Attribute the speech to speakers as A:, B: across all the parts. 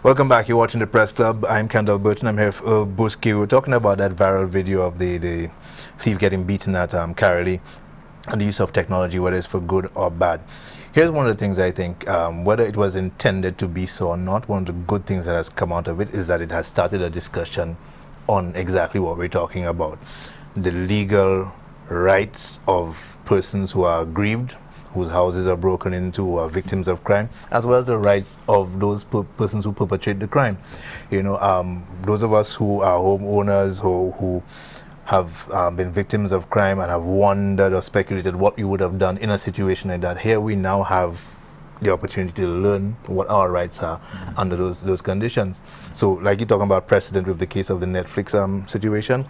A: Welcome back. You're watching the Press Club. I'm Kendall Burton. I'm here with Earl Buski. We're talking about that viral video of the thief getting beaten at Carolee and the use of technology, whether it's for good or bad. Here's one of the things I think, whether it was intended to be so or not, one of the good things that has come out of it is that it has started a discussion on exactly what we're talking about. The legal rights of persons who are aggrieved, whose houses are broken into, who are victims of crime, as well as the rights of those persons who perpetrate the crime. You know, those of us who are homeowners who have been victims of crime and have wondered or speculated what we would have done in a situation like that, here we now have the opportunity to learn what our rights are under those conditions. So, like you're talking about precedent with the case of the Netflix situation,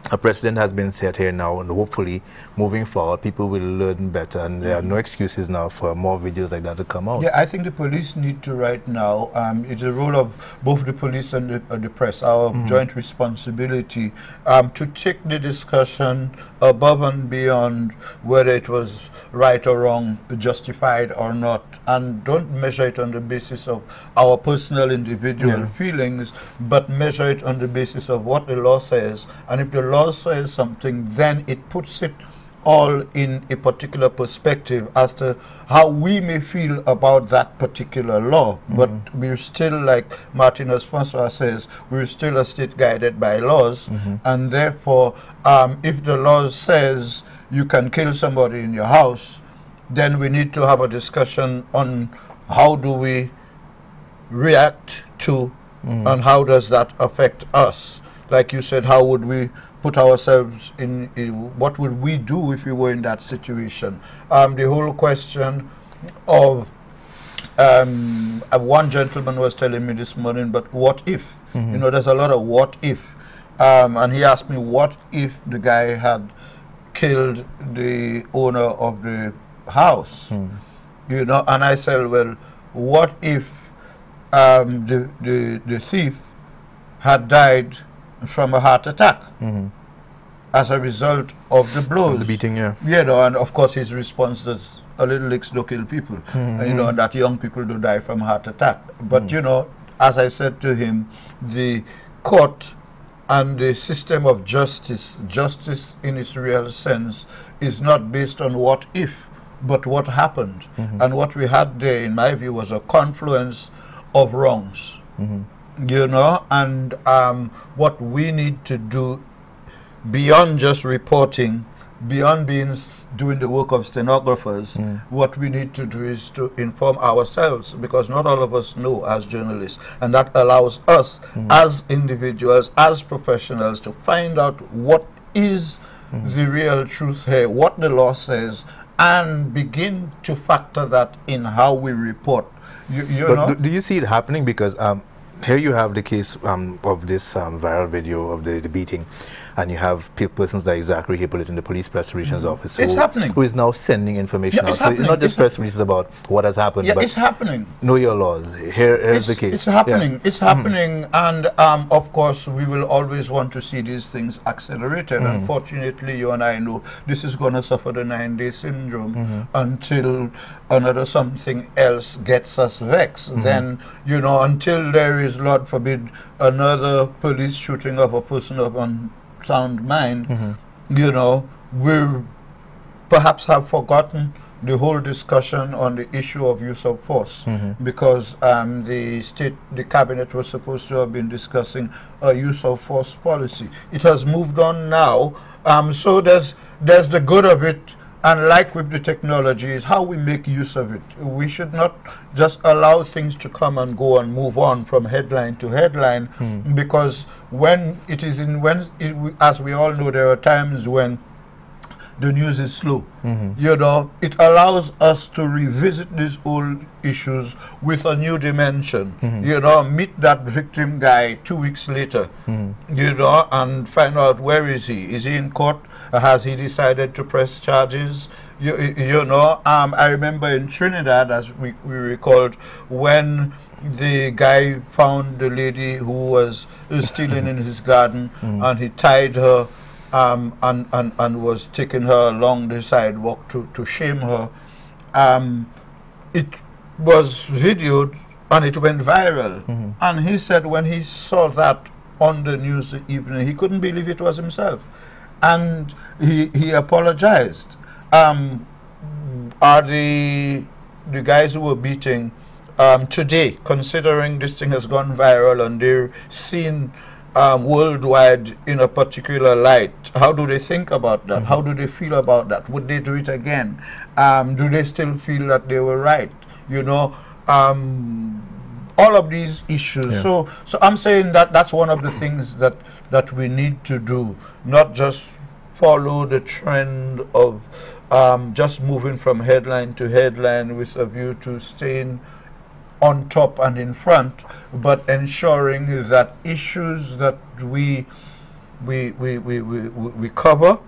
A: a precedent has been set here now, and hopefully moving forward people will learn better, and there are no excuses now for more videos like that to come out.
B: Yeah, I think the police need to right now, it's a role of both the police and the press, our joint responsibility to take the discussion above and beyond whether it was right or wrong, justified or not, and don't measure it on the basis of our personal individual feelings, but measure it on the basis of what the law says. And if the law says something, then it puts it all in a particular perspective as to how we may feel about that particular law. But we're still, like Martinez Francois says, we're still a state guided by laws, and therefore if the law says you can kill somebody in your house, then we need to have a discussion on how do we react to and how does that affect us. Like you said, how would we put ourselves in what would we do if we were in that situation? The whole question of one gentleman was telling me this morning, but what if? You know, there's a lot of what if. And he asked me, what if the guy had killed the owner of the house? You know, and I said, well, what if the thief had died from a heart attack as a result of the blows,
A: the beating,
B: you know, and of course his response is a little licks don't kill people, you know, and that young people do die from heart attack. But you know, as I said to him, the court and the system of justice in its real sense is not based on what if, but what happened. And what we had there, in my view, was a confluence of wrongs. You know, and what we need to do beyond just reporting, beyond doing the work of stenographers, what we need to do is to inform ourselves, because not all of us know as journalists, and that allows us as individuals, as professionals, to find out what is the real truth here, what the law says, and begin to factor that in how we report. You know?
A: Do you see it happening? Because here you have the case of this viral video of the beating, and you have persons like Zachary here put it in the police press relations office.
B: It's happening.
A: Who is now sending information out. So it's not just press releases about what has happened, but
B: it's happening.
A: Know your laws. Here's the case.
B: It's happening. It's happening, and of course we will always want to see these things accelerated. Unfortunately, you and I know this is going to suffer the 9-day syndrome until another something else gets us vexed. Then, you know, until there is, Lord forbid, another police shooting of a person of unsound mind, you know, we perhaps have forgotten the whole discussion on the issue of use of force, because the cabinet was supposed to have been discussing a use of force policy. It has moved on now, so there's the good of it. And like with the technology, is how we make use of it. We should not just allow things to come and go and move on from headline to headline, because when it is as we all know, there are times when the news is slow. You know, it allows us to revisit these old issues with a new dimension. You know, meet that victim guy 2 weeks later, you know, and find out where is he? Is he in court? Has he decided to press charges? You know, I remember in Trinidad, as we recalled, when the guy found the lady who was stealing in his garden, and he tied her and was taking her along the sidewalk to shame her. It was videoed and it went viral. And he said when he saw that on the news the evening, he couldn't believe it was himself. And he apologized. Are the guys who were beating today, considering this thing has gone viral and they're seen worldwide in a particular light, how do they think about that? How do they feel about that? Would they do it again? Do they still feel that they were right? You know, all of these issues. So I'm saying that that's one of the things that we need to do, not just follow the trend of just moving from headline to headline with a view to staying on top and in front, but ensuring that issues that we cover,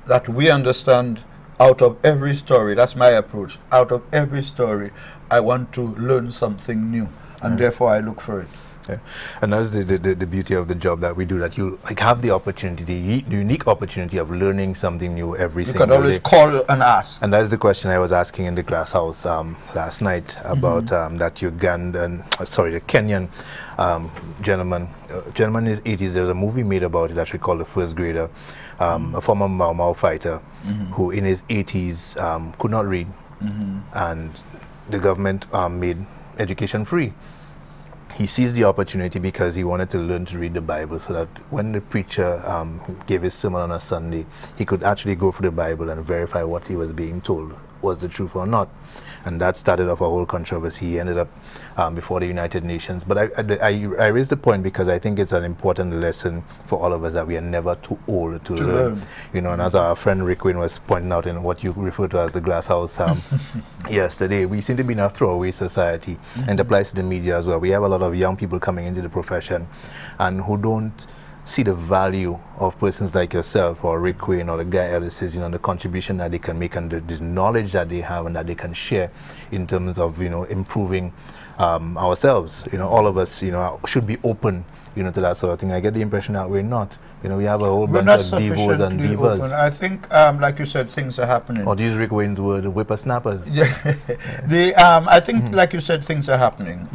B: that we understand out of every story. That's my approach. Out of every story, I want to learn something new, and therefore I look for it.
A: Yeah. And that's the beauty of the job that we do, that you like have the opportunity, the unique opportunity of learning something new every single day.
B: You can always call and ask.
A: And that's the question I was asking in the glass house last night about that Ugandan, the Kenyan gentleman. Gentleman in his 80s. There's a movie made about it actually called The First Grader, a former Mau Mau fighter who in his 80s could not read, and the government made education free. He seized the opportunity because he wanted to learn to read the Bible, so that when the preacher gave his sermon on a Sunday, he could actually go through the Bible and verify what he was being told was the truth or not. And that started off a whole controversy. He ended up before the United Nations. But I raised the point because I think it's an important lesson for all of us, that we are never too old to learn. You know, and as our friend Rick Wayne was pointing out in what you refer to as the glass house yesterday, we seem to be in a throwaway society, and it applies to the media as well. We have a lot of young people coming into the profession and who don't see the value of persons like yourself or Rick Wayne or the guy Ellis says, you know, the contribution that they can make and the knowledge that they have and that they can share in terms of, you know, improving ourselves. You know, all of us, you know, should be open, you know, to that sort of thing. I get the impression that we're not. You know, we have a whole bunch of divos and divas.
B: Open. I think, like you said, things are happening.
A: Or these Rick Wayne's were the whippersnappers.
B: Yeah. I think, like you said, things are happening.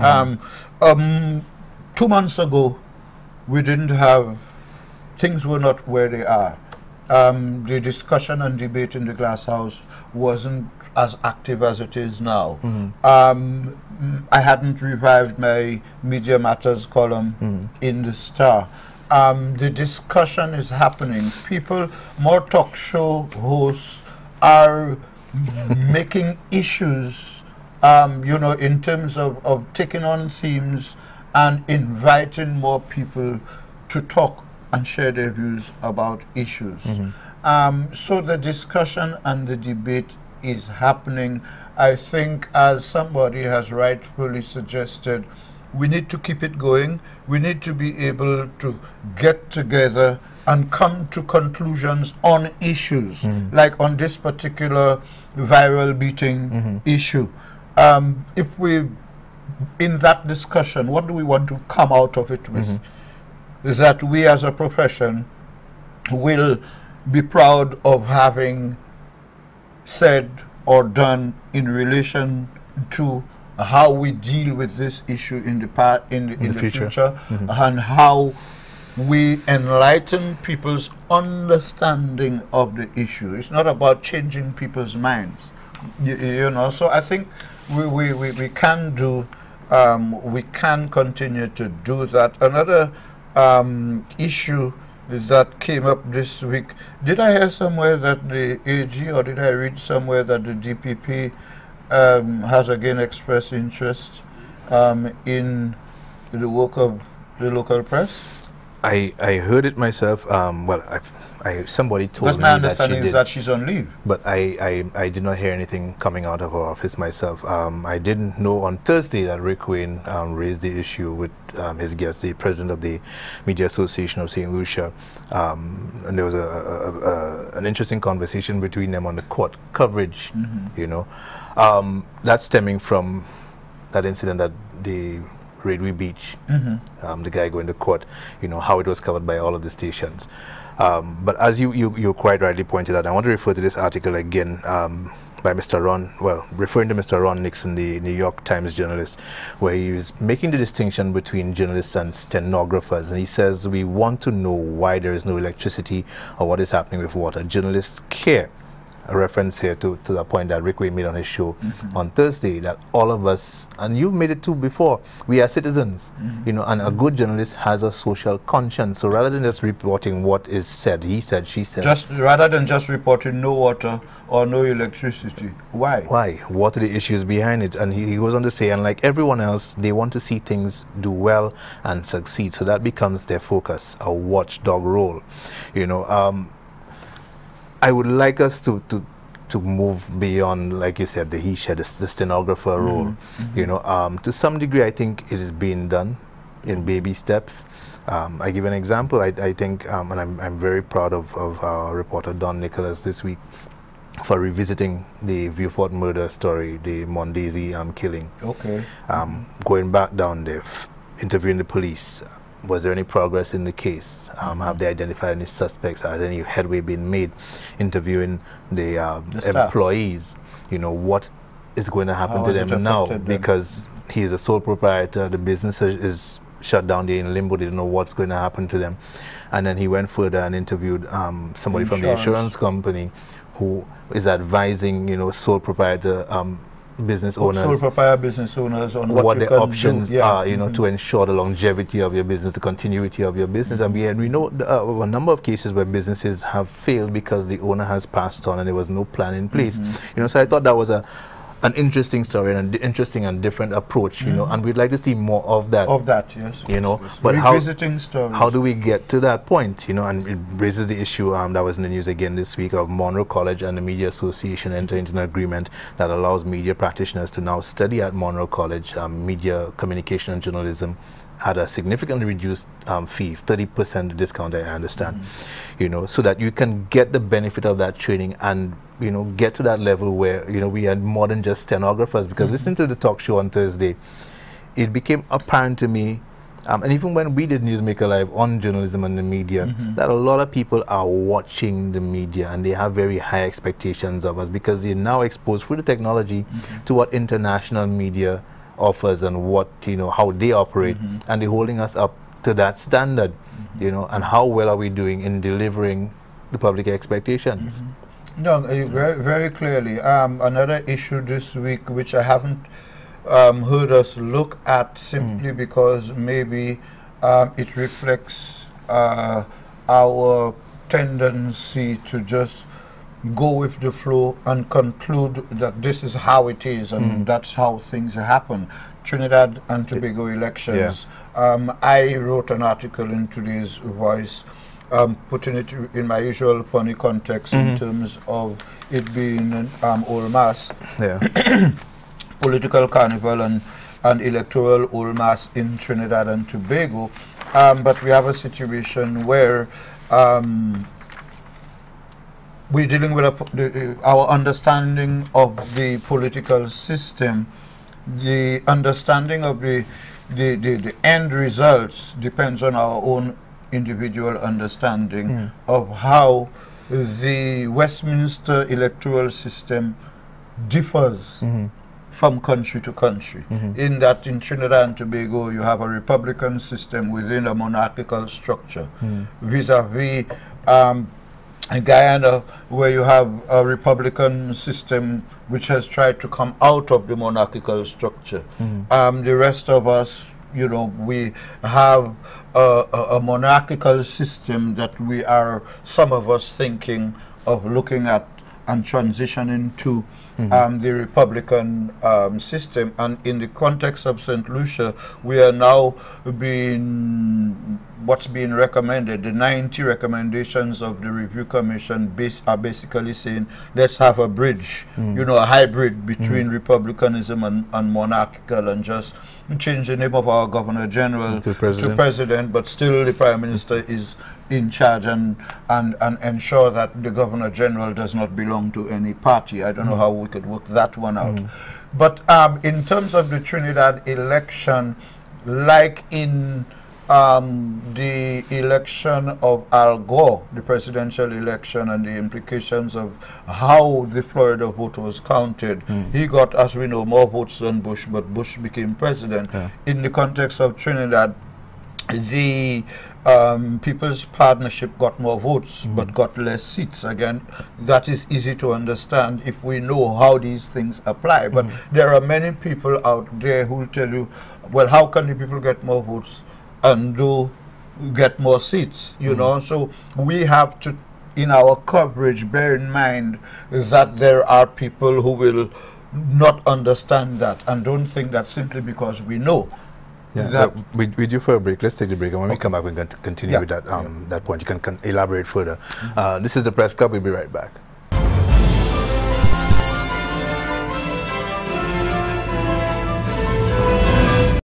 B: 2 months ago, we didn't have, things were not where they are. The discussion and debate in the glass house wasn't as active as it is now. I hadn't revived my Media Matters column in the Star. The discussion is happening. People, more talk show hosts are making issues, you know, in terms of taking on themes and inviting more people to talk and share their views about issues. So the discussion and the debate is happening. I think, as somebody has rightfully suggested, we need to keep it going. We need to be able to get together and come to conclusions on issues, like on this particular viral beating issue. If we, in that discussion, what do we want to come out of it with? That we as a profession will be proud of having said or done in relation to how we deal with this issue in the future, and how we enlighten people's understanding of the issue. It's not about changing people's minds, you know. So I think we can do, we can continue to do that. Another issue that came up this week, did I hear somewhere that the AG, or did I read somewhere that the DPP has again expressed interest in the work of the local press?
A: I heard it myself. Well, somebody told me that she did.
B: My understanding is that she's on leave.
A: But I did not hear anything coming out of her office myself. I didn't know on Thursday that Rick Wayne raised the issue with his guest, the president of the Media Association of St. Lucia. And there was an interesting conversation between them on the court coverage, you know. That's stemming from that incident that the Redway Beach, the guy going to court, you know, how it was covered by all of the stations. But as you quite rightly pointed out, I want to refer to this article again. by Mr. Ron, well, referring to Mr. Ron Nixon, the New York Times journalist, where he was making the distinction between journalists and stenographers. And he says, we want to know why there is no electricity or what is happening with water. Journalists care. A reference here to the point that Rick Wade made on his show on Thursday, that all of us, and you've made it too before, we are citizens, you know, and a good journalist has a social conscience. So rather than just reporting what is said, he said, she said,
B: rather than just reporting no water or no electricity, why?
A: Why? What are the issues behind it? And he goes on to say, and like everyone else, they want to see things do well and succeed. So that becomes their focus, a watchdog role, you know. I would like us to move beyond, like you said, the the stenographer role. You know, to some degree, I think it is being done in baby steps. I give an example. I think, and I'm very proud of our reporter Don Nicholas this week for revisiting the Vieux Fort murder story, the Mondesi killing.
B: Okay.
A: Going back down there, interviewing the police. Was there any progress in the case? Have they identified any suspects? Has any headway been made? Interviewing the employees, you know, what is going to happen to them now? Because he is a sole proprietor, the business is shut down, they're in limbo, they don't know what's going to happen to them. And then he went further and interviewed somebody from the insurance company who is advising, you know, sole proprietor business owners,
B: sole proprietor business owners on what
A: the options are, you know, to ensure the longevity of your business, the continuity of your business. And we know a number of cases where businesses have failed because the owner has passed on and there was no plan in place. You know, so I thought that was an interesting story and an interesting and different approach, you know, and we'd like to see more of that.
B: Of that, yes.
A: You know,
B: yes.
A: But
B: how
A: do we get to that point, you know, and it raises the issue that was in the news again this week of Monroe College and the Media Association entering into an agreement that allows media practitioners to now study at Monroe College media communication and journalism at a significantly reduced fee, 30% discount, I understand, you know, so that you can get the benefit of that training and, you know, get to that level where, you know, we are more than just stenographers. Because listening to the talk show on Thursday, it became apparent to me, and even when we did Newsmaker Live on journalism and the media, that a lot of people are watching the media and they have very high expectations of us because they're now exposed through the technology to what international media offers and what, you know, how they operate, and they're holding us up to that standard, you know, and how well are we doing in delivering the public expectations?
B: No, very, very clearly. Another issue this week, which I haven't heard us look at simply because maybe it reflects our tendency to just go with the flow and conclude that this is how it is and that's how things happen. Trinidad and Tobago elections. I wrote an article in today's Voice, putting it in my usual funny context in terms of it being an old mass, political carnival and electoral old mass in Trinidad and Tobago. But we have a situation where we're dealing with our understanding of the political system, the understanding of the end results depends on our own individual understanding of how the Westminster electoral system differs from country to country. In that in Trinidad and Tobago you have a republican system within a monarchical structure, vis-a-vis in Guyana, where you have a republican system which has tried to come out of the monarchical structure. The rest of us, you know, we have a monarchical system that we are, some of us, thinking of looking at and transitioning to the republican system. And in the context of St. Lucia, we are now what's being recommended, the 90 recommendations of the Review Commission are basically saying, let's have a bridge, you know, a hybrid between republicanism and monarchical, and just change the name of our Governor General to President, but still the Prime Minister is in charge and ensure that the Governor General does not belong to any party. I don't know how we could work that one out. But in terms of the Trinidad election, like in the election of Al Gore, the presidential election, and the implications of how the Florida vote was counted. He got, as we know, more votes than Bush, but Bush became president. In the context of Trinidad, the People's Partnership got more votes but got less seats. Again, that is easy to understand if we know how these things apply. But there are many people out there who will tell you, well, how can the people get more votes and do get more seats, you know? So we have to, in our coverage, bear in mind that there are people who will not understand that and don't think that simply because we know.
A: Yeah, we do for a break. Let's take the break, and when we come back, we're going to continue with that that point. You can elaborate further. This is the Press Club. We'll be right back.